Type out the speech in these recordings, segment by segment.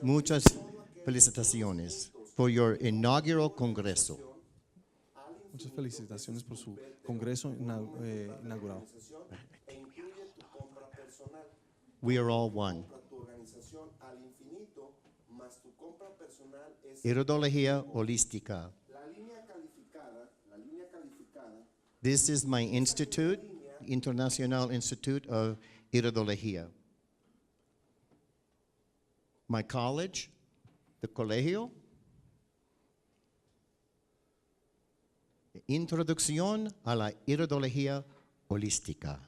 Muchas felicitaciones for your inaugural congreso. Muchas felicitaciones por su congreso inaugurado. We are all one. Iridología Holística. This is my institute, International Institute of Iridología. My college, the Colegio. Introducción a la Iridología Holística.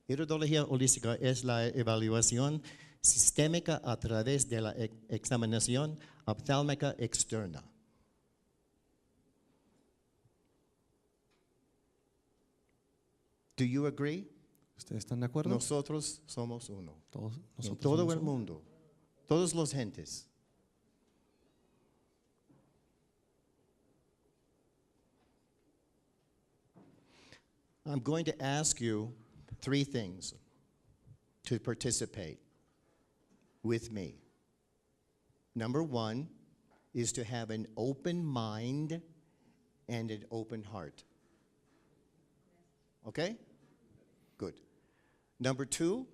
Iridología Holística es la evaluación sistémica a través de la examinación oftálmica externa. Do you agree? ¿Ustedes están de acuerdo? Nosotros somos uno. Todos En nosotros todo somos el uno. mundo, todas las gentes. I'm going to ask you 3 things to participate with me. Number 1 is to have an open mind and an open heart. Okay? Good. Number 2,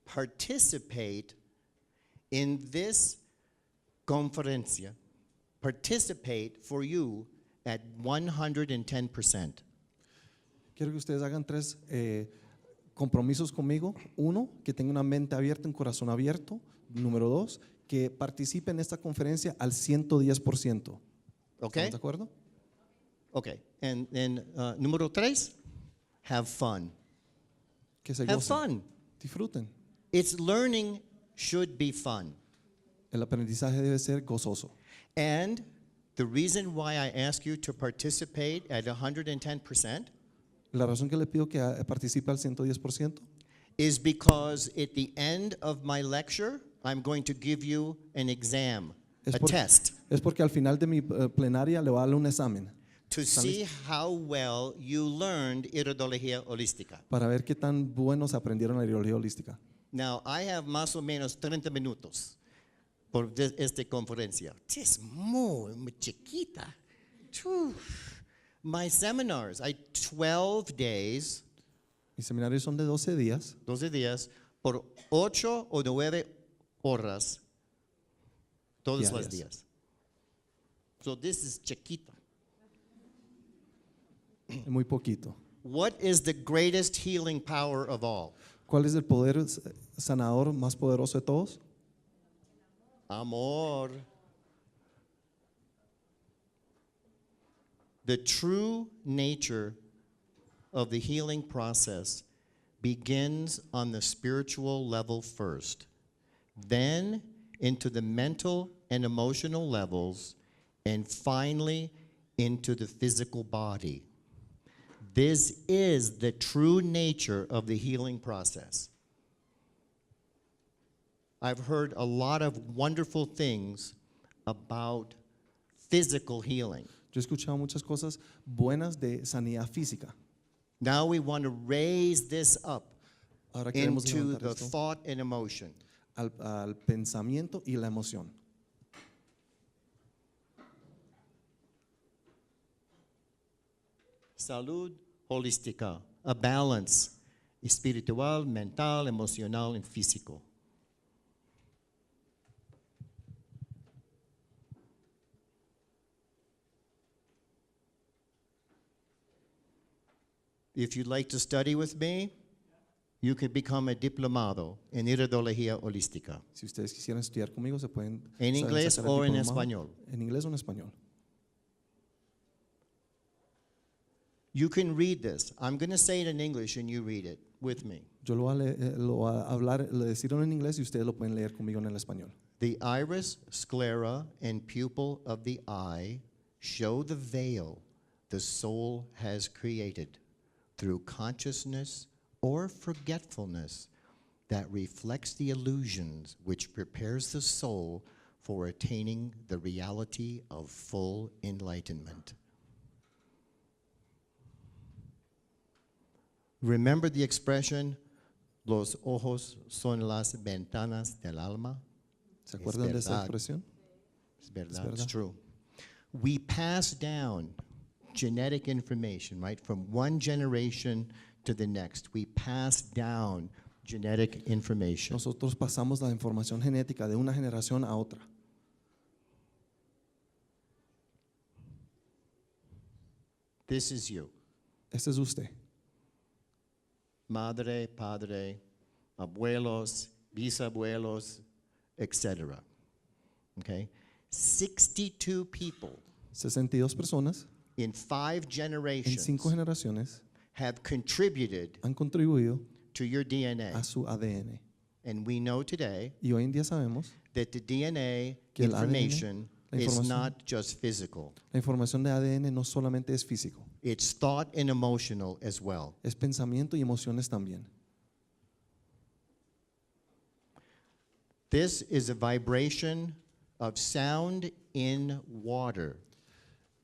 participate in this conferencia. Participate for you at 110%. Quiero que ustedes hagan 3 compromisos conmigo. 1, que tenga una mente abierta, un corazón abierto. Número 2, que participe en esta conferencia al 110%. Okay? ¿Estamos de acuerdo? Okay. And número 3, have fun. Que se Have gocen, fun. disfruten. It's learning should be fun. El aprendizaje debe ser gozoso. And the reason why I ask you to participate at 110% La razón que le pido que participe al 110% is because at the end of my lecture, I'm going to give you an exam, a test, es porque al final de mi plenaria le voy a dar un examen to see how well you learned Iridología Holística. para ver qué tan buenos aprendieron la iridología holística. Now, I have más o menos 30 minutos por esta conferencia. Es muy chiquita. My seminars, 12 days, Mis seminarios son de 12 días, 12 días, por 8 o 9 horas, todos los días. So this is chiquita. muy poquito. What is the greatest healing power of all? ¿Cuál es el poder sanador más poderoso de todos? Amor. The true nature of the healing process begins on the spiritual level first, then into the mental and emotional levels, and finally into the physical body. This is the true nature of the healing process. I've heard a lot of wonderful things about physical healing. Yo he escuchado muchas cosas buenas de sanidad física. Now we want to raise this up Ahora queremos into levantar the esto thought and emotion. al pensamiento y la emoción. Salud holística, a balance espiritual, mental, emocional, and físico. If you'd like to study with me, you can become a diplomado en Iridología Holística. Si ustedes quisieran estudiar conmigo, se pueden En inglés sacar el o en diplomado. español. En inglés o en español. You can read this. I'm going to say it in English and you read it with me. Yo lo voy a hablar, le decirlo en inglés y ustedes lo pueden leer conmigo en el español. The iris, sclera, and pupil of the eye show the veil the soul has created through consciousness or forgetfulness that reflects the illusions which prepares the soul for attaining the reality of full enlightenment. Remember the expression, los ojos son las ventanas del alma. ¿Se acuerdan de esa verdad. expresión? It's verdad. verdad. It's true. We pass down genetic information, right? From one generation to the next. We pass down genetic information. Nosotros pasamos la información genética de una generación a otra. This is you. Este es usted. Madre, padre, abuelos, bisabuelos, etc. Okay? 62 people 62 personas in 5 en generations 5 generaciones have contributed han contribuido to your DNA. a su ADN. And we know today Y hoy en día sabemos that the DNA que el ADN, information la is información- not just physical. la información de ADN no solamente es físico, It's thought and emotional as well. es pensamiento y emociones también. This is a vibration of sound in water.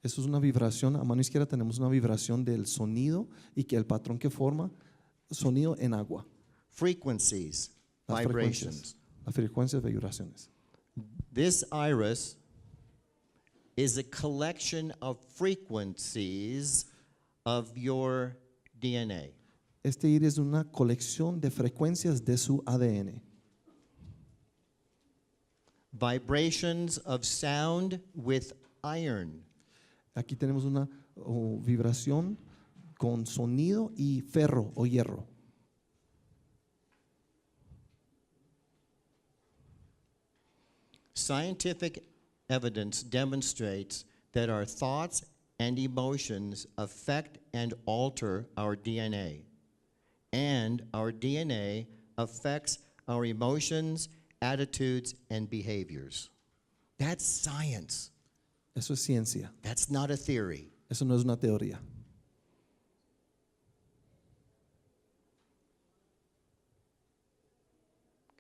Eso es una vibración, a mano izquierda tenemos una vibración del sonido y que el patrón que forma sonido en agua. Frequencies, Las vibrations. frecuencias de vibraciones. This iris is a collection of frequencies of your DNA. Este iris es una colección de frecuencias de su ADN. Vibrations of sound with iron. Aquí tenemos una vibración con sonido y ferro o hierro. Scientific evidence demonstrates that our thoughts and emotions affect and alter our DNA, and our DNA affects our emotions, attitudes, and behaviors. That's science. Eso es ciencia, That's not a theory. eso no es una teoría.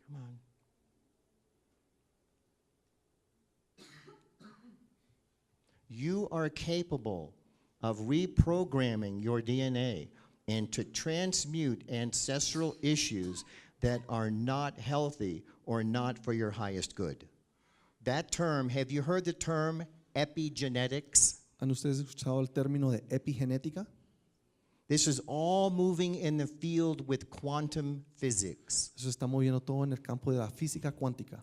Come on. You are capable of reprogramming your DNA and to transmute ancestral issues that are not healthy or not for your highest good. That term, have you heard the term epigenetics? ¿Han ustedes escuchado el término de epigenética? This is all moving in the field with quantum physics. Eso está moviendo todo en el campo de la física cuántica.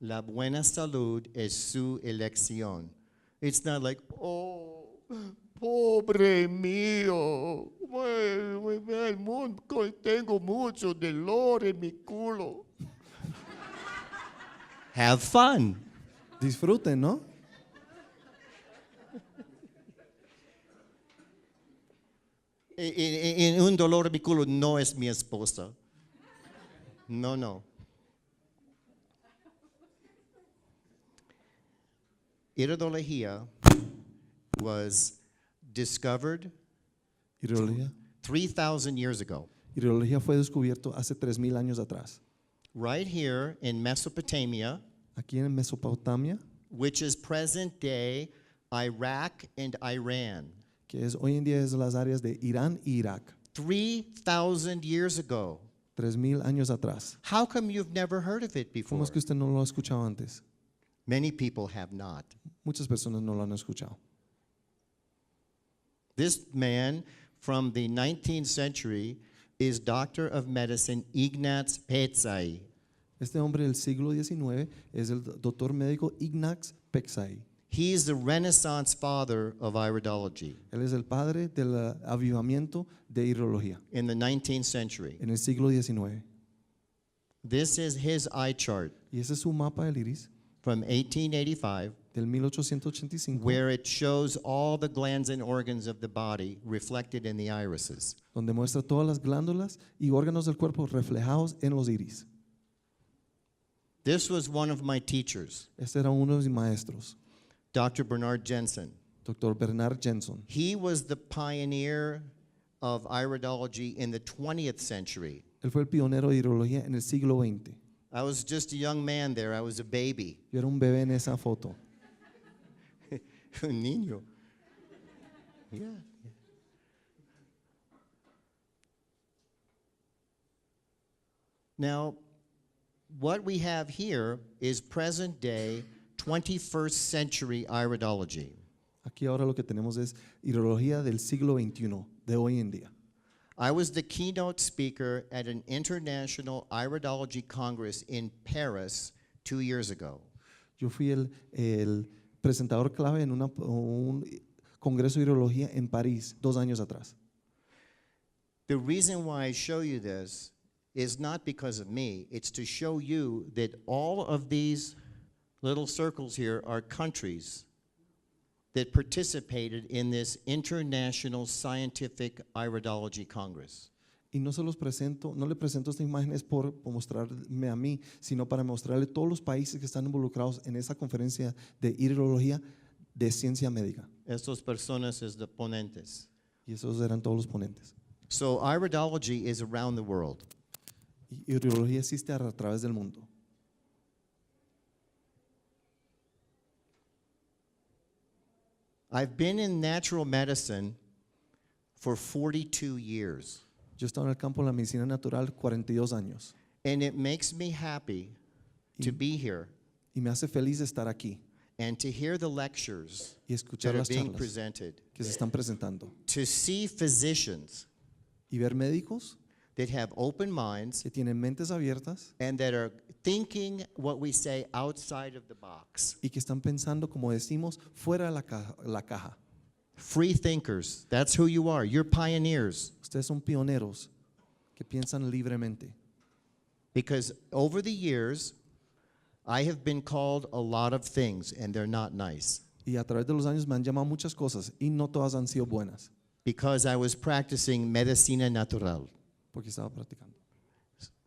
La buena salud es su elección. It's not like, oh, pobre mío, el mundo, tengo mucho dolor en mi culo. Have fun. Disfruten, ¿no? En un dolor en mi culo no es mi esposa. No, no. Iridología was discovered Iridología. 3,000 years ago, Iridología fue descubierto hace 3000 años atrás. right here in Mesopotamia, Aquí en Mesopotamia, which is present day Iraq and Iran. que es hoy en día es las áreas de Irán e Irak. 3,000 years ago. 3000 años atrás. How come you've never heard of it ¿Cómo before? es que usted no lo ha escuchado antes? Many people have not. Muchas personas no lo han escuchado. This man from the 19th century is Doctor of Medicine Ignaz Péczely. Este hombre del siglo XIX es el doctor médico Ignaz Péczely. He is the Renaissance father of iridology Él es el padre del avivamiento de iridología in the 19th century. en el siglo XIX. This is his eye chart Y ese es su mapa del iris from 1885, del 1885, where it shows all the glands and organs of the body reflected in the irises. donde muestra todas las glándulas y órganos del cuerpo reflejados en los iris. This was one of my teachers, Este era uno de mis maestros, Dr. Bernard Jensen. Dr. Bernard Jensen. He was the pioneer of iridology in the 20th century. Él fue el pionero de iridología en el siglo XX. I was just a young man there. I was a baby. Yo era un bebé en esa foto. Un niño. Yeah. Now, what we have here is present day 21st century iridology. Aquí ahora lo que tenemos es iridología del siglo XXI, de hoy en día. I was the keynote speaker at an international iridology congress in Paris 2 years ago. Yo fui el presentador clave en un congreso de iridología en París 2 años atrás. The reason why I show you this is not because of me. It's to show you that all of these little circles here are countries that participated in this International Scientific Iridology Congress. Y no se los presento, no le presento esta imagen es por mostrarme a mí, sino para mostrarle todos los países que están involucrados en esa conferencia de iridología de ciencia médica. Estas personas es de ponentes. Y esos eran todos los ponentes. So iridology is around the world. Y iridología existe a través del mundo. I've been in natural medicine for 42 years. Yo he estado en el campo de la medicina natural 42 años. And it makes me happy to be here Y me hace feliz estar aquí and to hear the lectures y escuchar that are las being charlas presented, que se están presentando. to see physicians Y ver médicos that have open minds que tienen mentes abiertas and that are thinking what we say outside of the box. y que están pensando, como decimos, fuera de la caja. Free thinkers, that's who you are. You're pioneers. Ustedes son pioneros que piensan libremente. Because over the years, I have been called a lot of things and they're not nice. Y a través de los años me han llamado muchas cosas y no todas han sido buenas, Because I was practicing medicina natural. porque estaba practicando.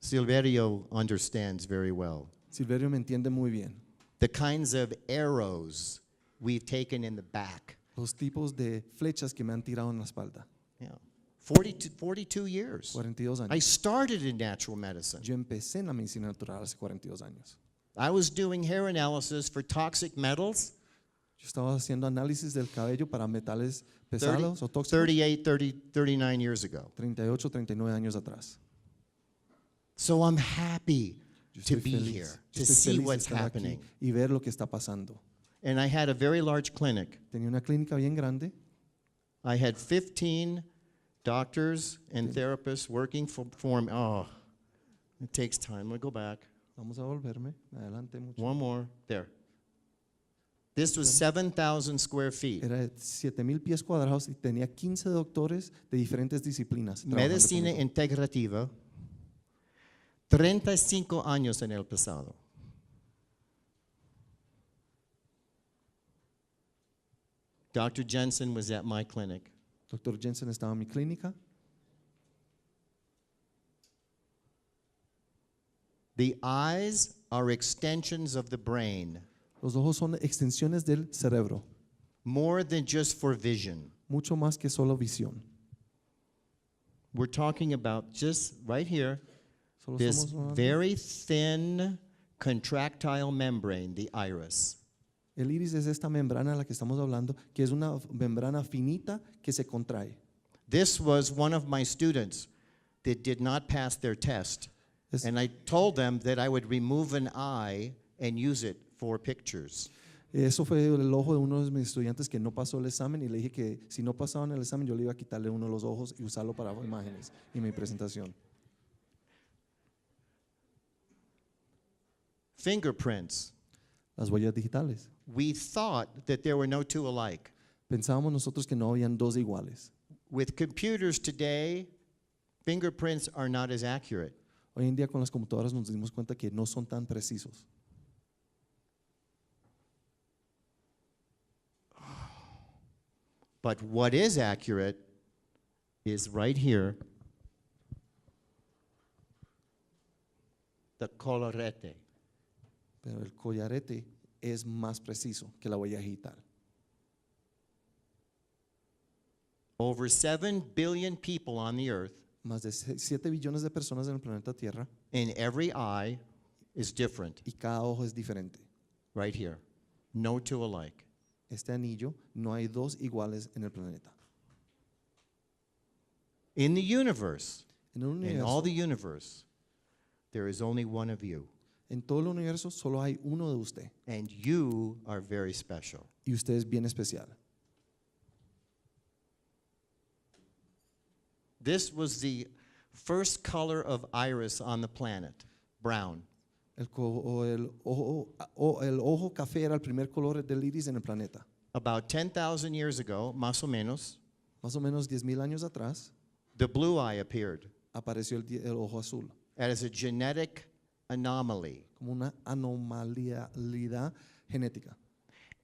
Silverio understands very well. Silverio me entiende muy bien. The kinds of arrows we've taken in the back. Los tipos de flechas que me han tirado en la espalda. Yeah. 42 years. 42 I años. started in natural medicine. Yo empecé en la medicina natural hace 42 años. I was doing hair analysis for toxic metals Yo estaba haciendo análisis del cabello para metales pesados o tóxicos 39 years ago. 38, 39 años atrás. So I'm happy Yo to estoy be feliz. here, Yo to estoy see feliz de what's estar aquí happening. y ver lo que está pasando. And I had a very large clinic. Tenía una clínica bien grande. I had 15 doctors and therapists working for me. Oh, it takes time. Let me go back. Vamos a volverme adelante mucho. One more. There. This was 7,000 square feet. Era de 7,000 pies cuadrados y tenía 15 doctores de diferentes disciplinas. trabajando Medicina conmigo. integrativa. 35 años en el pasado. Dr. Jensen was at my clinic. Dr. Jensen estaba en mi clínica. The eyes are extensions of the brain, Los ojos son extensiones del cerebro, more than just for vision. mucho más que solo visión. We're talking about just right here, Solo this somos hablando- very thin contractile membrane, the iris. El iris es esta membrana a la que estamos hablando, que es una membrana finita que se contrae. This was one of my students that did not pass their test. Es- And I told them that I would remove an eye and use it for pictures. Eso fue el ojo de uno de mis estudiantes que no pasó el examen y le dije que si no pasaban el examen yo le iba a quitarle uno de los ojos y usarlo para imágenes y mi presentación. Fingerprints. Las huellas digitales. We thought that there were no two alike. Pensábamos nosotros que no habían dos iguales. With computers today, fingerprints are not as accurate. Hoy en día con las computadoras nos dimos cuenta que no son tan precisos. But what is accurate is right here, the colorete. Pero el collarete es más preciso que la huella digital. Over 7 billion people on the earth, Más de 7 billones de personas en el planeta Tierra and every eye is different, y cada ojo es diferente. right here. No two alike. Este anillo, no hay dos iguales en el planeta. In the universe, En el in all universo, the universe, There is only one of you, En todo el universo solo hay uno de usted and you are very special. y usted es bien especial. This was the first color of iris on the planet, brown. El ojo café era el primer color del iris en el planeta. About 10,000 years ago, más o menos, Más o menos 10,000 años atrás the blue eye appeared apareció el ojo azul as a genetic anomaly. como una anomalidad genética.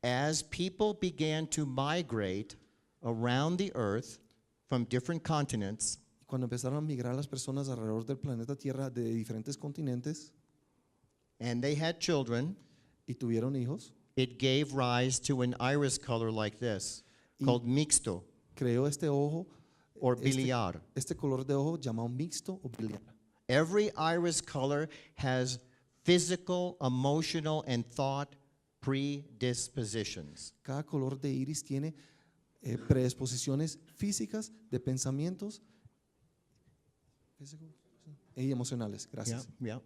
As people began to migrate around the earth from different continents, Cuando empezaron a migrar las personas alrededor del planeta Tierra de diferentes continentes and they had children, y tuvieron hijos, it gave rise to an iris color like this, called mixto creó este ojo, or biliar. este color de ojo llamado mixto o biliar. Every iris color has physical, emotional, and thought predispositions. Cada color de iris tiene predisposiciones físicas, de pensamientos y emocionales. Gracias. Yeah.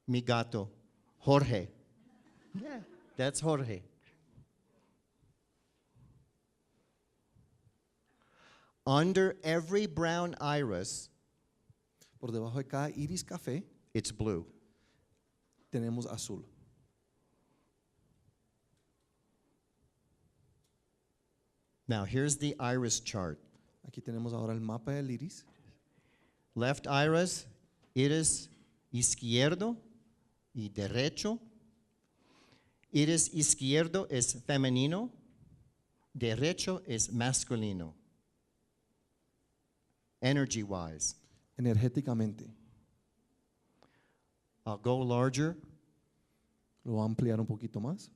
Mi gato, Jorge. Yeah, that's Jorge. Under every brown iris, Por debajo de cada iris café it's blue. tenemos azul. Now, here's the iris chart. Aquí tenemos ahora el mapa del iris. Left iris izquierdo y derecho. Iris izquierdo es femenino, derecho es masculino. Energy-wise. Energéticamente. I'll go larger. Lo voy a ampliar un poquito más.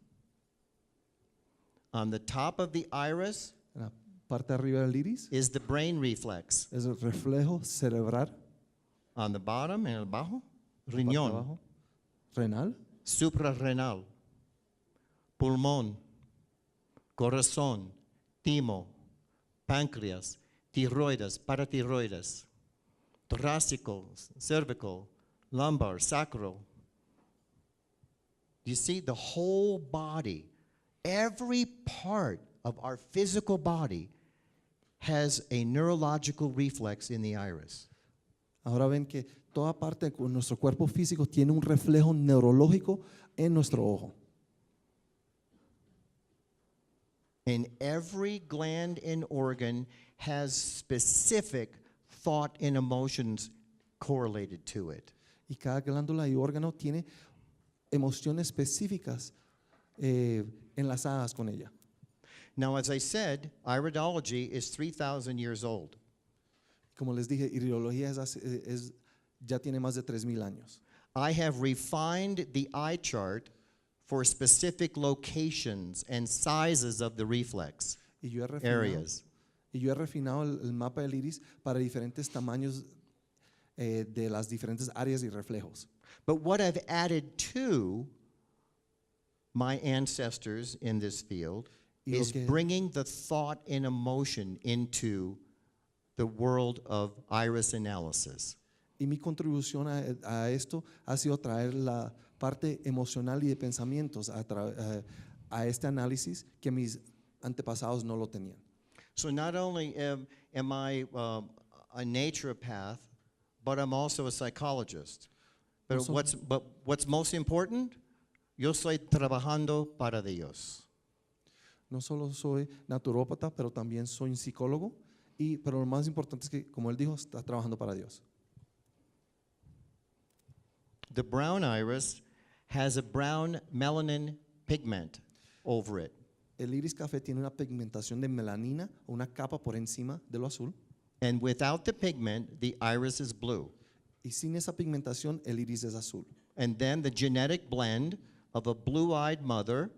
On the top of the iris En la parte de arriba del iris is the brain reflex. es el reflejo cerebral. On the bottom, en el bajo, La parte de riñón, abajo, renal, suprarrenal, pulmón, corazón, timo, páncreas, tiroides, paratiroides, torácico, cervical, lumbar, sacral. You see, the whole body, every part of our physical body has a neurological reflex in the iris. Ahora ven que toda parte de nuestro cuerpo físico tiene un reflejo neurológico en nuestro ojo. And every gland and organ has specific thought and emotions correlated to it. Y cada glándula y órgano tiene emociones específicas enlazadas con ella. Now, as I said, iridology is 3,000 years old. Como les dije, iridología ya tiene más de 3,000 años. I have refined the eye chart for specific locations and sizes of the reflex Y yo he areas. refinado el mapa del iris para diferentes tamaños de las diferentes áreas y reflejos. But what I've added to my ancestors in this field Y lo is que- bringing the thought and emotion into the world of iris analysis. Y mi contribución a esto ha sido traer la parte emocional y de pensamientos a este análisis que mis antepasados no lo tenían. So not only am I a naturopath, but I'm also a psychologist. But Also- what's most important? Yo estoy trabajando para Dios. No solo soy naturópata, pero también soy un psicólogo. Pero lo más importante es que, como él dijo, está trabajando para Dios. The brown iris has a brown melanin pigment over it. El iris café tiene una pigmentación de melanina, o una capa por encima de lo azul. And without the pigment, the iris is blue. Y sin esa pigmentación, el iris es azul. And then the genetic blend of a blue-eyed mother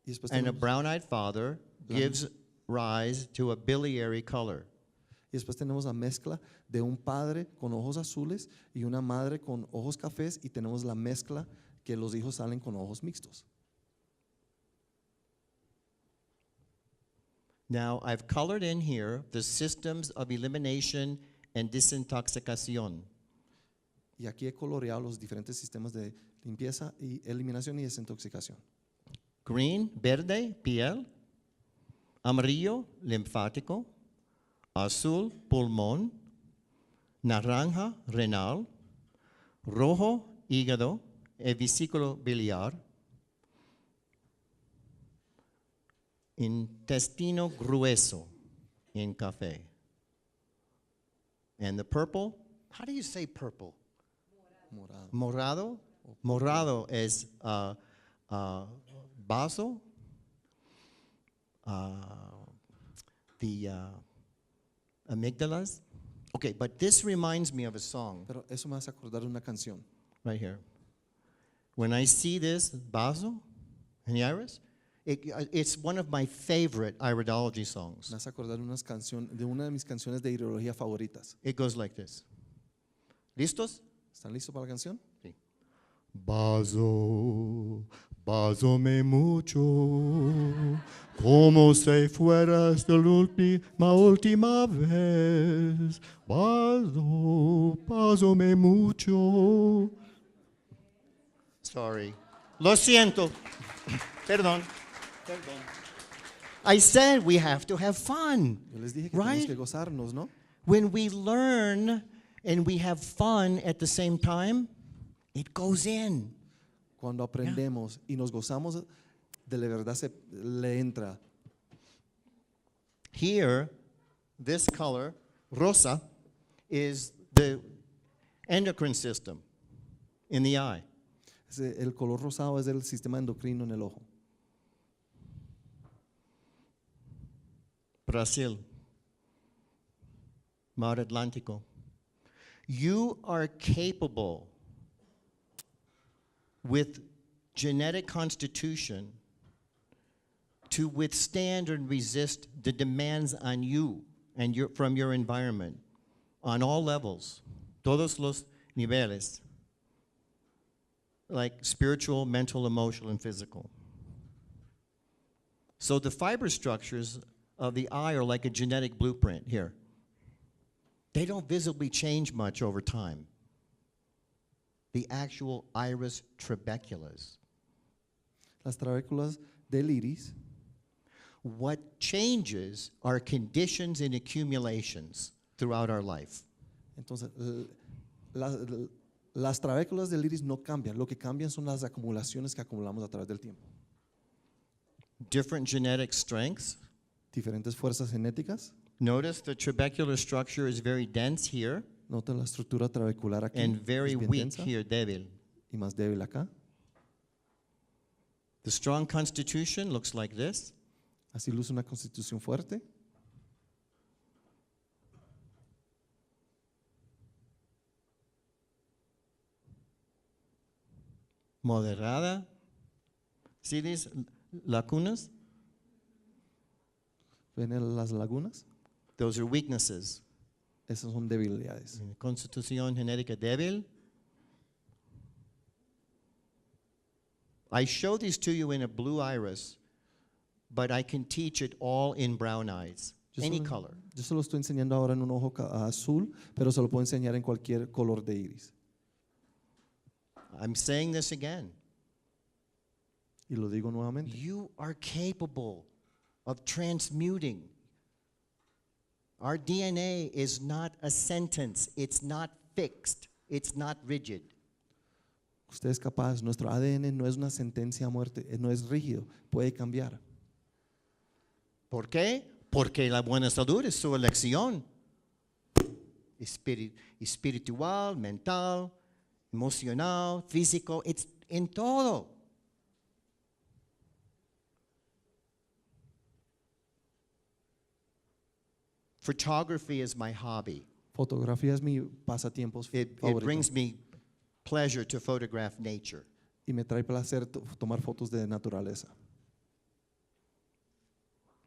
Y después and a tenemos, brown-eyed father gives rise to a biliary color. la mezcla de un padre con ojos azules y una madre con ojos cafés, y tenemos la mezcla que los hijos salen con ojos mixtos. Now, I've colored in here the systems of elimination and desintoxicación. Y aquí he coloreado los diferentes sistemas de limpieza y eliminación y desintoxicación. Green, verde, piel. Amarillo, linfático. Azul, pulmón. Naranja, renal. Rojo, hígado y vesículo biliar. Intestino grueso in café. And the purple, how do you say purple? Morado. Morado. Morado es vaso. The amygdalas. Okay, but this reminds me of a song Pero eso me hace acordar de una canción. right here. When I see this vaso in the iris, it's one of my favorite iridology songs. Me hace acordar de una de mis canciones de iridología favoritas. It goes like this. ¿Listos? ¿Están listos para la canción? Sí. Vaso, vásome mucho, como si fueras de la última vez. Vaso, vásome mucho. Sorry. Lo siento. Perdón. I said we have to have fun. Yo les dije que Right? tenemos que gozarnos, ¿no? When we learn and we have fun at the same time, it goes in. Cuando aprendemos y nos gozamos, de la verdad le entra. Here, this color, rosa, is the endocrine system in the eye. El color rosado es del sistema endocrino en el ojo. Brasil, Mar Atlántico. You are capable with genetic constitution to withstand and resist the demands on you and from your environment on all levels, todos los niveles, like spiritual, mental, emotional, and physical. So the fiber structures of the eye are like a genetic blueprint here. They don't visibly change much over time. The actual iris trabeculas. Las trabéculas del iris, What changes are conditions and accumulations throughout our life. entonces las trabéculas del iris no cambian, lo que cambian son las acumulaciones que acumulamos a través del tiempo. Different genetic strengths. Diferentes fuerzas genéticas. Notice the trabecular structure is very dense here Nota la estructura trabecular aquí and very es bien weak densa here, débil. y más débil acá. The strong constitution looks like this. Así luce una constitución fuerte. Moderada. See these lacunas? ¿Ven las lagunas? Those are weaknesses. Esas son debilidades. Constitución genética débil. I show these to you in a blue iris, but I can teach it all in brown eyes, any color. Yo se lo estoy enseñando ahora en un ojo azul, pero se lo puedo enseñar en cualquier color de iris. I'm saying this again. Y lo digo nuevamente. You are capable of transmuting. Our DNA is not a sentence. It's not fixed. It's not rigid. Usted es capaz, nuestro ADN no es una sentencia a muerte, no es rígido, puede cambiar. ¿Por qué? Porque la buena salud es su elección. Espiritual, mental, emocional, físico, it's en todo. Photography is my hobby. Fotografía es mi pasatiempo It favorito brings me pleasure to photograph nature. y me trae placer tomar fotos de naturaleza.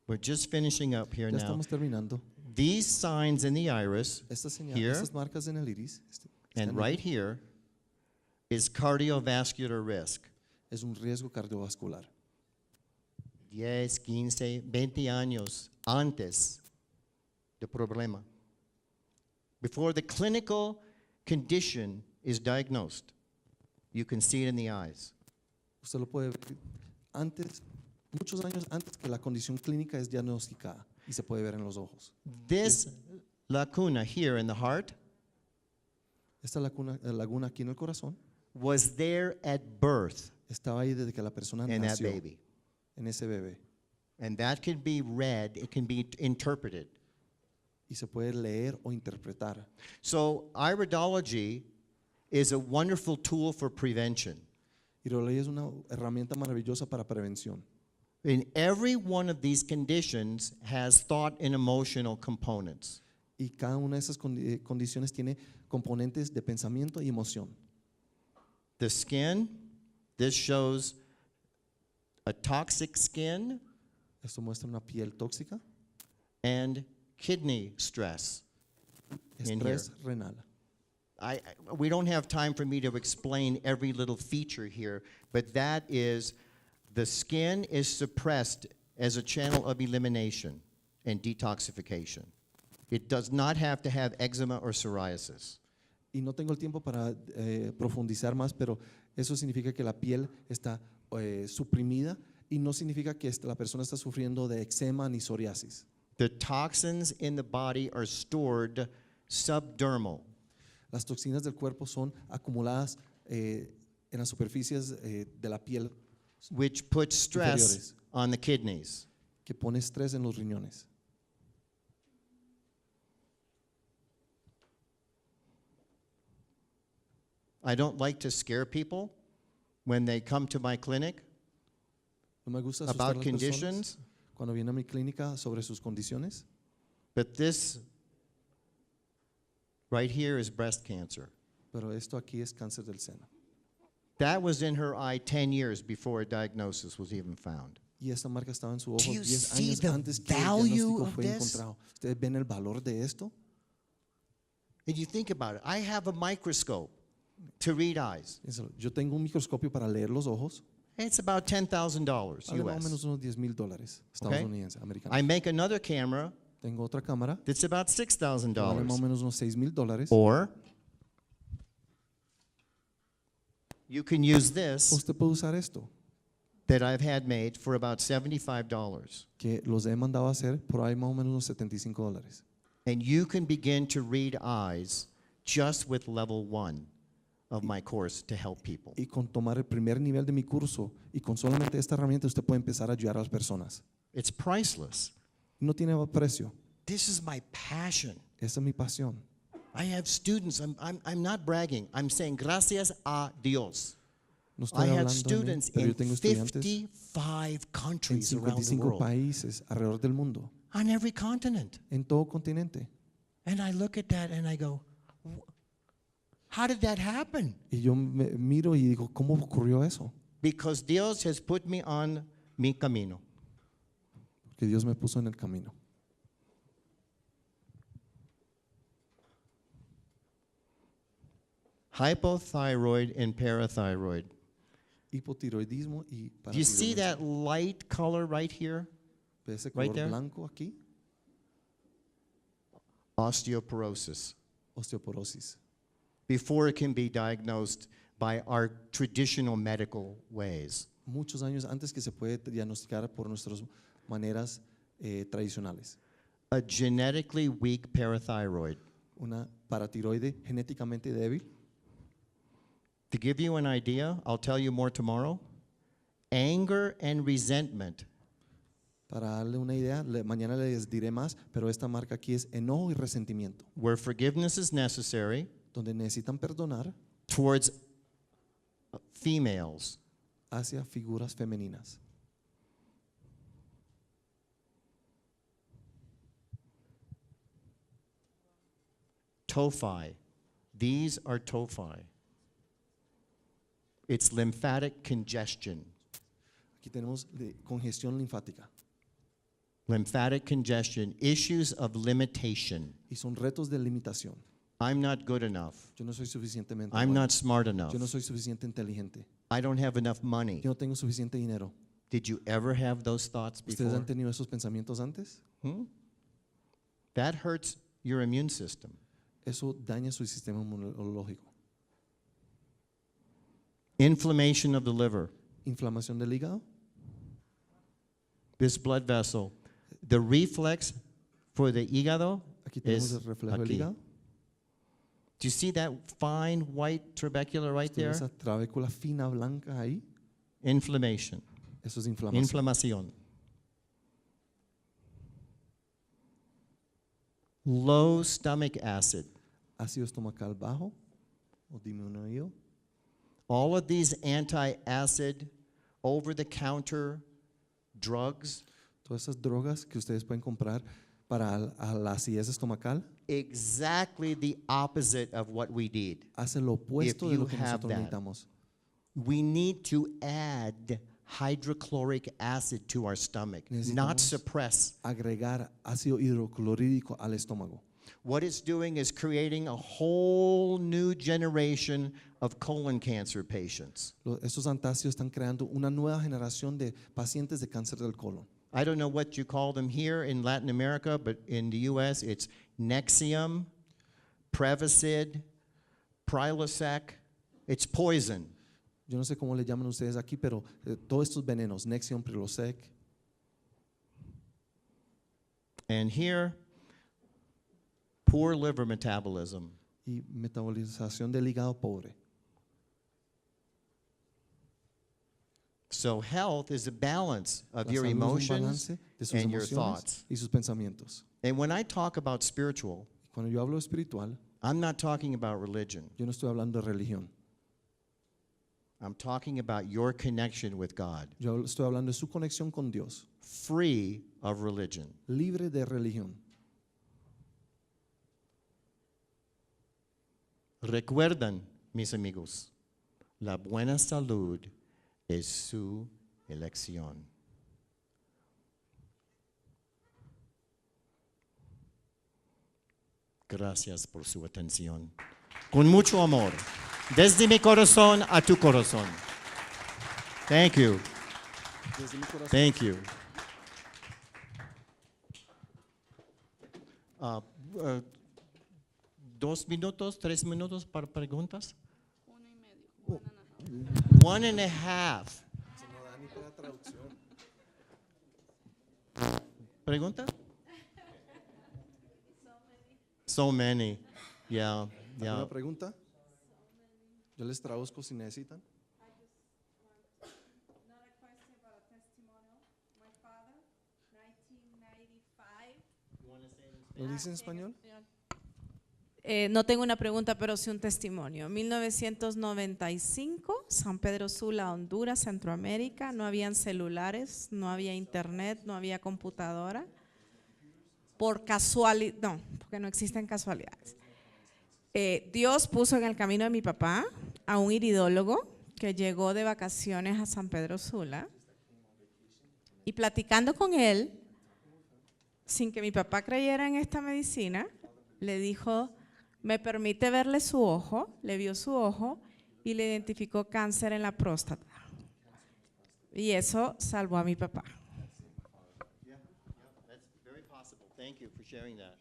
We're just finishing up here Ya now. estamos terminando. These signs in the iris Estas señales, here estas marcas en el iris and están right aquí. here is cardiovascular risk. Es un riesgo cardiovascular. 10, 15, 20 años antes del problema. Before the clinical condition is diagnosed, you can see it in the eyes. Usted lo puede ver antes, muchos años antes que la condición clínica es diagnosticada y se puede ver en los ojos. This lacuna here in the heart Esta laguna aquí en el corazón was there at birth estaba ahí desde que la persona in that nació, baby. en ese bebé. And that can be read, it can be interpreted. Y se puede leer o interpretar. So iridology is a wonderful tool for prevention. Iridología es una herramienta maravillosa para prevención. And every one of these conditions has thought and emotional components. Y cada una de esas condiciones tiene componentes de pensamiento y emoción. The skin, this shows a toxic skin Esto muestra una piel tóxica, and kidney stress. In estrés renal. We don't have time for me to explain every little feature here, but that is, the skin is suppressed as a channel of elimination and detoxification. It does not have to have eczema or psoriasis. Y no tengo el tiempo para profundizar más, pero eso significa que la piel está suprimida y no significa que la persona está sufriendo de eczema ni psoriasis. The toxins in the body are stored subdermal. Las toxinas del cuerpo son acumuladas en las superficies de la piel, which puts stress inferiores, on the kidneys. que pone estrés en los riñones. I don't like to scare people when they come to my clinic No me gusta asustar a about las conditions, personas cuando vienen a mi clínica sobre sus condiciones, but this right here is breast cancer. pero esto aquí es cáncer del seno. That was in her eye 10 years before a diagnosis was even found. Y esta marca estaba en su ojo Do you 10 see años the antes que el value diagnóstico of fue this? encontrado. ¿Ustedes ven el valor de esto? And you think about it. I have a microscope to read eyes. Yo tengo un microscopio para leer los ojos. It's about $10,000 Vale más o US. menos unos $10,000 estadounidenses, americanos. I make another camera Tengo otra cámara that's about que vale más o $6,000. menos unos $6,000. Or you can use this Usted puede usar esto, that I've had made for about $75. que los he mandado a hacer por ahí más o menos unos $75. And you can begin to read eyes just with level 1 of my course to help people. Y con tomar el primer nivel de mi curso y con solamente esta herramienta usted puede empezar a ayudar a las personas. It's priceless. No tiene precio. This is my passion. Esa es mi pasión. I have students, I'm not bragging, I'm saying gracias a Dios. No I estoy have hablando de mí, students pero yo in tengo estudiantes 55 en countries around the 55 world, países alrededor del mundo, on every continent. en todo continente. And I look at that and I go, how did that happen? Y yo me miro y digo, ¿cómo ocurrió eso? Because Dios has put me on mi camino. Que Dios me puso en el camino. Hypothyroid and parathyroid. Hipotiroidismo y Do you see paratiroidismo. that light color right here? ¿Ve ese right color there? blanco aquí? Osteoporosis. Osteoporosis. Before it can be diagnosed by our traditional medical ways. Muchos años antes que se puede diagnosticar por nuestras maneras tradicionales. A genetically weak parathyroid. Una paratiroide genéticamente débil. To give you an idea, I'll tell you more tomorrow. Anger and resentment Para darle una idea, mañana les diré más, pero esta marca aquí es enojo y resentimiento, where forgiveness is necessary donde necesitan perdonar towards females. hacia figuras femeninas. Tophi. These are tophi. It's lymphatic congestion. Aquí tenemos congestión linfática Lymphatic congestion, issues of limitation. y son retos de limitación. I'm not good enough. Yo no soy suficientemente I'm bueno. not smart enough. Yo no soy suficiente inteligente. I don't have enough money. Yo no tengo suficiente dinero. Did you ever have those thoughts ¿Ustedes before? han tenido esos pensamientos antes? That hurts your immune system. eso daña su sistema inmunológico. Inflammation of the liver, Inflamación del hígado, this blood vessel. The reflex for the hígado aquí tenemos is el reflejo del aquí. hígado. Do you see that fine white trabecular right ¿Tiene there? esa trabécula fina blanca ahí? Inflammation, Eso es inflamación. inflamación. Low stomach acid. Ácido estomacal bajo o disminuido. All of these anti-acid, over-the-counter drugs, Todas esas drogas que ustedes pueden comprar para la acidez estomacal exactly the opposite of what we need. hace lo opuesto de you lo que have nosotros that. necesitamos. We need to add hydrochloric acid to our stomach, not Necesitamos suppress. Agregar ácido hidroclorídrico al estómago. What it's doing is creating a whole new generation of colon cancer patients. Estos antácidos están creando una nueva generación de pacientes de cáncer del colon. I don't know what you call them here in Latin America, but in the US it's Nexium, Prevacid, Prilosec. It's poison. Yo no sé cómo le llaman ustedes aquí, pero todos estos venenos, Nexium, Prilosec, And here, poor liver metabolism. y metabolización del hígado pobre. So health is a balance of La your salud es un emotions balance de sus and your emociones thoughts. y sus pensamientos. And when I talk about spiritual, Cuando yo hablo de espiritual, I'm not talking about religion. yo no estoy hablando de religión. I'm talking about your connection with God, Yo estoy hablando de su conexión con Dios, free of religion. libre de religión. Recuerdan, mis amigos, la buena salud es su elección. Gracias por su atención. Con mucho amor, desde mi corazón a tu corazón. Thank you. Thank you. 2 minutos, 3 minutos para preguntas. 1.5. ¿Pregunta? So many. Yeah, yeah. ¿Alguna pregunta? Yo les traduzco si necesitan. ¿Lo dice en español? No tengo una pregunta, pero sí un testimonio. 1995, San Pedro Sula, Honduras, Centroamérica. No habían celulares, no había internet, no había computadora. Por casualidad, no, porque no existen casualidades. Dios puso en el camino de mi papá a un iridólogo que llegó de vacaciones a San Pedro Sula y platicando con él, sin que mi papá creyera en esta medicina, le dijo, me permite verle su ojo, le vio su ojo y le identificó cáncer en la próstata. Y eso salvó a mi papá. That's very possible. Thank you for sharing that.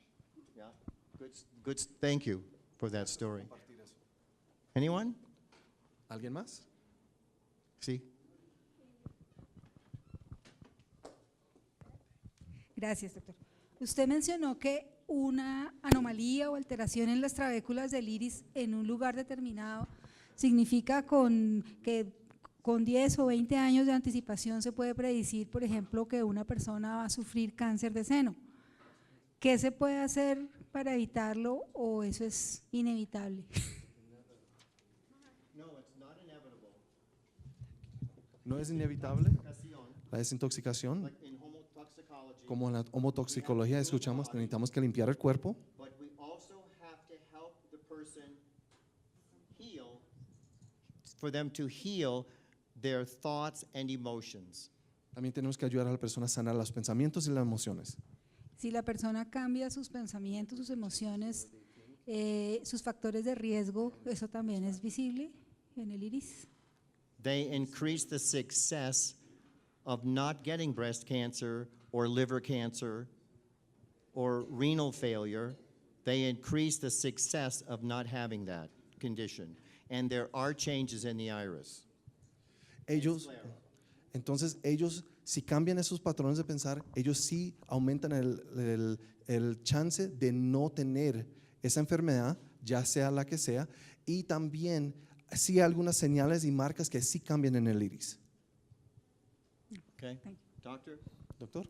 Yeah, good. Thank you for that story. Anyone? ¿Alguien más? Sí. Gracias, doctor. Usted mencionó que una anomalía o alteración en las trabéculas del iris en un lugar determinado significa que con 10 o 20 años de anticipación se puede predecir, por ejemplo, que una persona va a sufrir cáncer de seno. ¿Qué se puede hacer para evitarlo o eso es inevitable? ¿No es inevitable? La desintoxicación, como en la homotoxicología escuchamos, necesitamos que limpiar el cuerpo, But we also have to help the person heal, for them to heal their thoughts and emotions. también tenemos que ayudar a la persona a sanar los pensamientos y las emociones. Si la persona cambia sus pensamientos, sus emociones, sus factores de riesgo, ¿eso también es visible en el iris? They increase the success of not getting breast cancer or liver cancer or renal failure they increase the success of not having that condition. And there are changes in the iris. Entonces ellos, si cambian esos patrones de pensar, ellos sí aumentan el chance de no tener esa enfermedad, ya sea la que sea, y también sí hay algunas señales y marcas que sí cambian en el iris. Okay. Doctor? Doctor.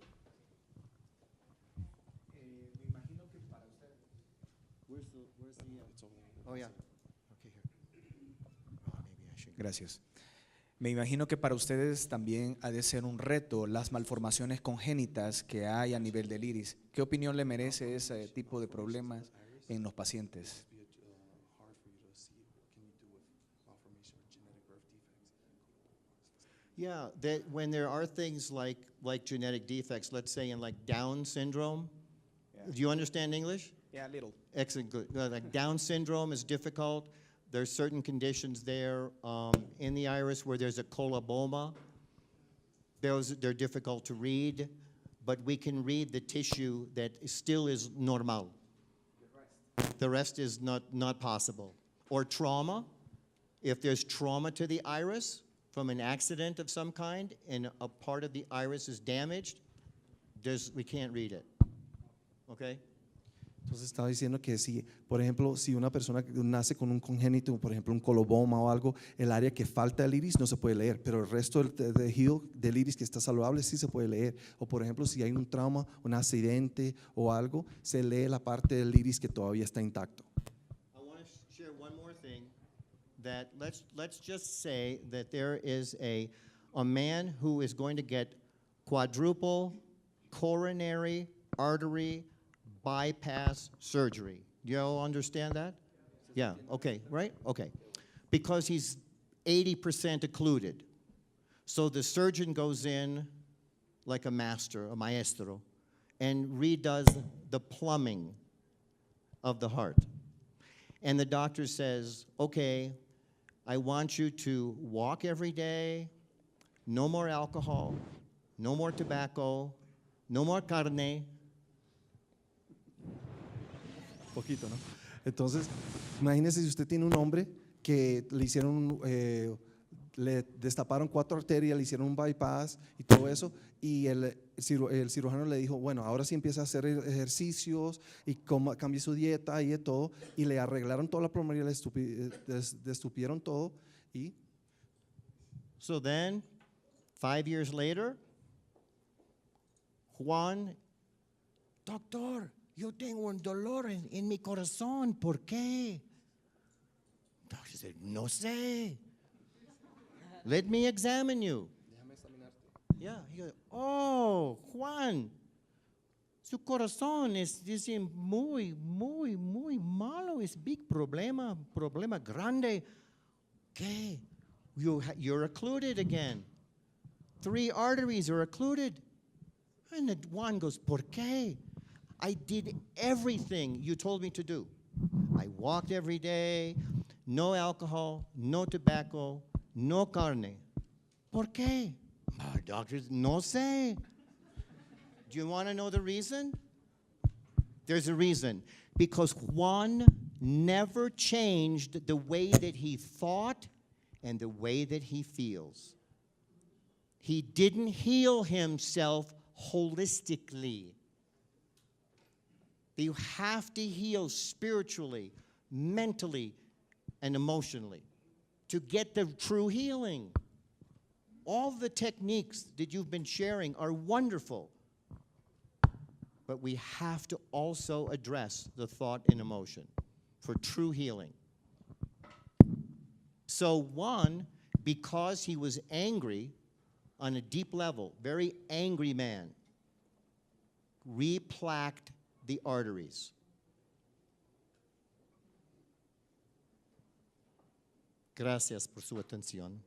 Me imagino que para usted. Where's the oh, yeah. Okay, here. Oh, maybe I should. Gracias. Me imagino que para ustedes también ha de ser un reto las malformaciones congénitas que hay a nivel del iris. ¿Qué opinión le merece ese tipo de problemas en los pacientes? Yeah, that when there are things like genetic defects, let's say in like Down syndrome. Do you understand English? Yeah, a little. Excellent, good. Like Down syndrome is difficult. There's certain conditions there in the iris where there's a coloboma. They're difficult to read, but we can read the tissue that still is normal. The rest is not possible. Or trauma. If there's trauma to the iris from an accident of some kind and a part of the iris is damaged, we can't read it. Okay? Entonces estaba diciendo que si, por ejemplo, si una persona nace con un congénito, por ejemplo un coloboma o algo, el área que falta del iris no se puede leer, pero el resto del tejido del iris que está saludable sí se puede leer. O por ejemplo, si hay un trauma, un accidente o algo, se lee la parte del iris que todavía está intacto. I want to share one more thing, that let's just say that there is a man who is going to get quadruple coronary artery bypass surgery. You all understand that? Yeah, okay, right? Okay. Because he's 80% occluded. So the surgeon goes in like a maestro, and redoes the plumbing of the heart. And the doctor says, okay, I want you to walk every day, no more alcohol, no more tobacco, no more carne. Poquito, ¿no? Entonces, imagínese si usted tiene un hombre que le hicieron, le destaparon 4 arterias, le hicieron un bypass y todo eso, y el cirujano le dijo, bueno, ahora sí empieza a hacer ejercicios y cambie su dieta y de todo, y le arreglaron toda la plomería, le estupieron todo, y So then, 5 years later, Juan, doctor, yo tengo un dolor en mi corazón, ¿por qué? Doctor said, no sé. Let me examine you. Yeah, he goes, oh, Juan, su corazón dice, muy malo, es big problema grande. ¿Qué? You're occluded again. 3 arteries are occluded. And Juan goes, ¿por qué? I did everything you told me to do. I walked every day, no alcohol, no tobacco, no carne. ¿Por qué? Doctors, no sé. Do you want to know the reason? There's a reason. Because Juan never changed the way that he thought and the way that he feels. He didn't heal himself holistically. You have to heal spiritually, mentally, and emotionally to get the true healing. All the techniques that you've been sharing are wonderful, but we have to also address the thought and emotion for true healing. So one, because he was angry on a deep level, very angry man, replaqued the arteries. Gracias por su atención.